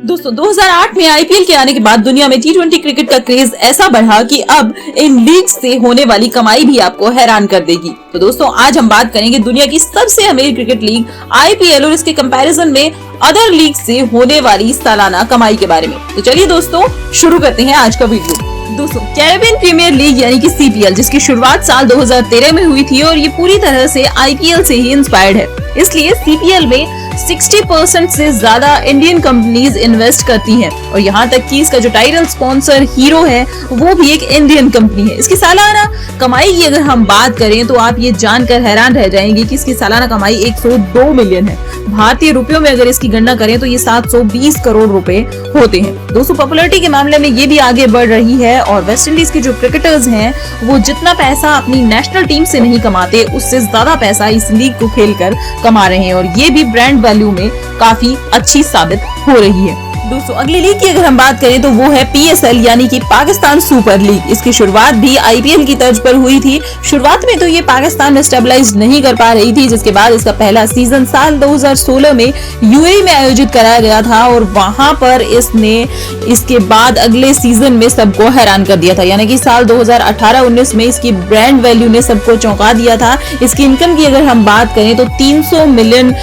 दोस्तों 2008 में आईपीएल के आने के बाद दुनिया में टी20 क्रिकेट का क्रेज ऐसा बढ़ा कि अब इन लीग से होने वाली कमाई भी आपको हैरान कर देगी। तो दोस्तों आज हम बात करेंगे दुनिया की सबसे अमीर क्रिकेट लीग आईपीएल और इसके कंपैरिजन में अदर लीग से होने वाली सालाना कमाई के बारे में। तो चलिए दोस्तों शुरू करते हैं आज का वीडियो। दोस्तों कैरेबियन प्रीमियर लीग यानी कि सीपीएल, जिसकी शुरुआत साल 2013 में हुई थी और ये पूरी तरह से आईपीएल से ही इंस्पायर्ड है। इसलिए सीपीएल में 60% से ज्यादा इंडियन कंपनीज इन्वेस्ट करती हैं और यहाँ तक कि इसका जो टाइटल स्पॉन्सर हीरो है वो भी एक इंडियन कंपनी है। इसकी सालाना कमाई की अगर हम बात करें तो आप ये जानकर हैरान रह जाएंगे कि इसकी सालाना कमाई 102 मिलियन है। भारतीय रुपयों में अगर इसकी गणना करें तो ये 720 करोड़ रुपए होते हैं। दोस्तों पॉपुलैरिटी के मामले में ये भी आगे बढ़ रही है और वेस्ट इंडीज के जो क्रिकेटर्स हैं वो जितना पैसा अपनी नेशनल टीम से नहीं कमाते उससे ज्यादा पैसा इस लीग को खेलकर कमा रहे हैं और ये भी ब्रांड वैल्यू में काफी अच्छी साबित हो रही है। दोस्तों अगली लीग की अगर हम बात करें तो वो है पीएसएल यानी कि पाकिस्तान सुपर लीग। इसकी शुरुआत भी आईपीएल की तर्ज पर हुई थी। शुरुआत में तो ये पाकिस्तान में स्टेबलाइज नहीं कर पा रही थी, जिसके बाद इसका पहला सीजन साल 2016 में यूएई में आयोजित कराया गया था और वहां पर इसने इसके बाद अगले सीजन में सबको हैरान कर दिया था। यानी कि साल 2018-19 में इसकी ब्रांड वैल्यू ने सबको चौंका दिया था। इसकी इनकम की अगर हम बात करें तो $300 मिलियन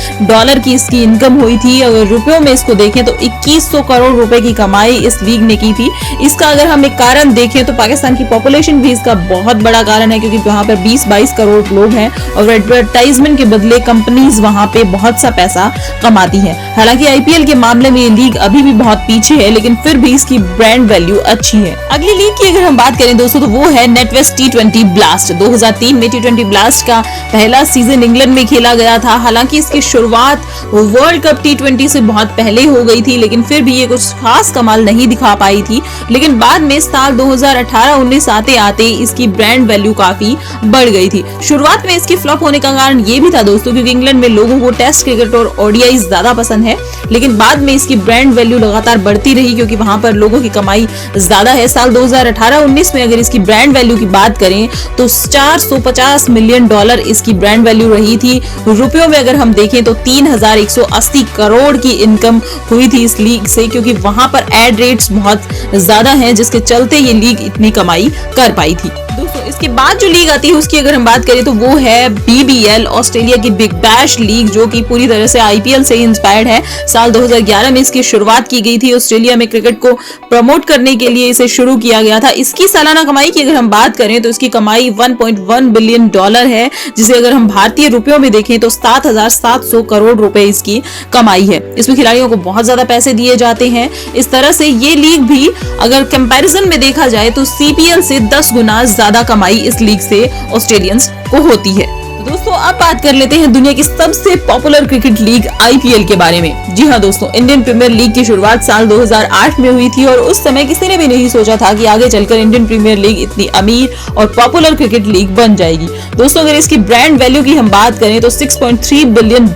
की इसकी इनकम हुई थी। अगर रुपयों में इसको देखें तो 2100 करोड़ रुपए की कमाई इस लीग ने की थी। इसका अगर हम एक कारण देखें तो पाकिस्तान की पॉपुलेशन भी इसका बहुत बड़ा कारण है, क्योंकि वहां पर 20-22 करोड़ लोग हैं और एडवर्टाइजमेंट के बदले कंपनीज वहां पे बहुत सा पैसा कमाती हैं। हालांकि आईपीएल के मामले में ये लीग अभी भी बहुत पीछे है, लेकिन फिर भी इसकी ब्रांड वैल्यू अच्छी है। अगली लीग की अगर हम बात करें दोस्तों तो वो है नेटवेस्ट टी20 ब्लास्ट। 2003 में टी20 ब्लास्ट का पहला सीजन इंग्लैंड में खेला गया था। हालांकि इसकी शुरुआत वर्ल्ड कप टी20 से बहुत पहले हो गई थी, लेकिन फिर भी ये कुछ खास कमाल नहीं दिखा पाई थी। लेकिन बाद में साल 2018-19 आते आते इसकी ब्रांड वैल्यू काफी बढ़ गई थी। शुरुआत में इसकी फ्लॉप होने का कारण ये भी था दोस्तों क्योंकि इंग्लैंड में लोगों को टेस्ट क्रिकेट और ओडीआई ज्यादा पसंद है, लेकिन बाद में इसकी ब्रांड वैल्यू लगातार बढ़ती रही क्योंकि वहां पर लोगों की कमाई ज्यादा है। साल 2018-19 में अगर इसकी ब्रांड वैल्यू की बात करें तो $450 मिलियन इसकी ब्रांड वैल्यू रही थी। रुपयों में अगर हम देखें तो 3180 करोड़ की इनकम हुई थी इस लीग से, क्योंकि वहां पर एड रेट्स बहुत ज्यादा हैं जिसके चलते ये लीग इतनी कमाई कर पाई थी। दोस्तों इसके बाद जो लीग आती है उसकी अगर हम बात करें तो वो है बीबीएल, ऑस्ट्रेलिया की बिग बैश लीग, जो कि पूरी तरह से आईपीएल से इंस्पायर्ड है। साल 2011 में इसकी शुरुआत की गई थी। ऑस्ट्रेलिया में क्रिकेट को प्रमोट करने के लिए इसे शुरू किया गया था। इसकी सालाना कमाई की अगर हम बात करें तो इसकी कमाई $1.1 बिलियन है, जिसे अगर हम भारतीय रुपयों में देखें तो 7,700 करोड़ रुपए इसकी कमाई है। इसमें खिलाड़ियों को बहुत ज्यादा पैसे दिए जाते हैं। इस तरह से ये लीग भी अगर कंपैरिजन में देखा जाए तो सीपीएल से 10 गुना ज्यादा कमाई इस लीग से ऑस्ट्रेलियंस को होती है। दोस्तों अब बात कर लेते हैं दुनिया की सबसे पॉपुलर क्रिकेट लीग आईपीएल के बारे में। जी हाँ दोस्तों, इंडियन प्रीमियर लीग की शुरुआत साल 2008 में हुई थी और उस समय किसी ने भी नहीं सोचा था कि आगे चलकर इंडियन प्रीमियर लीग इतनी अमीर और पॉपुलर क्रिकेट लीग बन जाएगी। दोस्तों अगर इसकी ब्रांड वैल्यू की हम बात करें तो $6.3 बिलियन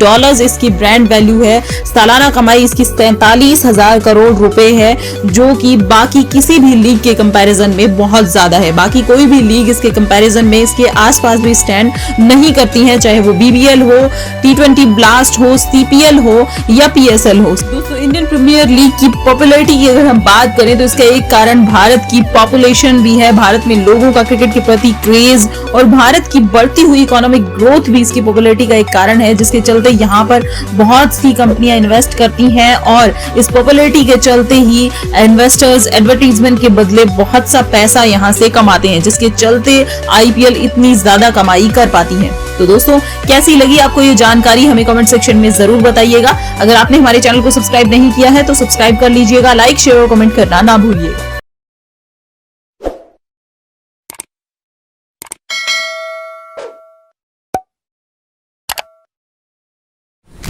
इसकी ब्रांड वैल्यू है। सालाना कमाई इसकी 43,000 करोड़ रुपए है, जो कि बाकी किसी भी लीग के कंपैरिजन में बहुत ज्यादा है। बाकी कोई भी लीग इसके कंपैरिजन में इसके आसपास भी स्टैंड नहीं करती हैं, चाहे वो बीबीएल हो, टी20 ब्लास्ट हो, सीपीएल हो या पीएसएल हो। दोस्तों इंडियन प्रीमियर लीग की पॉपुलैरिटी की अगर हम बात करें तो इसका एक कारण भारत की पॉपुलेशन भी है। भारत में लोगों का क्रिकेट के प्रति क्रेज और भारत की बढ़ती हुई इकोनॉमिक ग्रोथ भी इसकी पॉपुलैरिटी का एक कारण है, जिसके चलते यहाँ पर बहुत सी कंपनियां इन्वेस्ट करती हैं और इस पॉपुलैरिटी के चलते ही इन्वेस्टर्स एडवर्टाइजमेंट के बदले बहुत सा पैसा यहाँ से कमाते हैं, जिसके चलते आईपीएल इतनी ज्यादा कमाई कर पाती है। तो दोस्तों कैसी लगी आपको ये जानकारी हमें कमेंट सेक्शन में जरूर बताइएगा। अगर आपने हमारे चैनल को सब्सक्राइब नहीं किया है तो सब्सक्राइब कर लीजिएगा, लाइक शेयर और कमेंट करना ना भूलिएगा।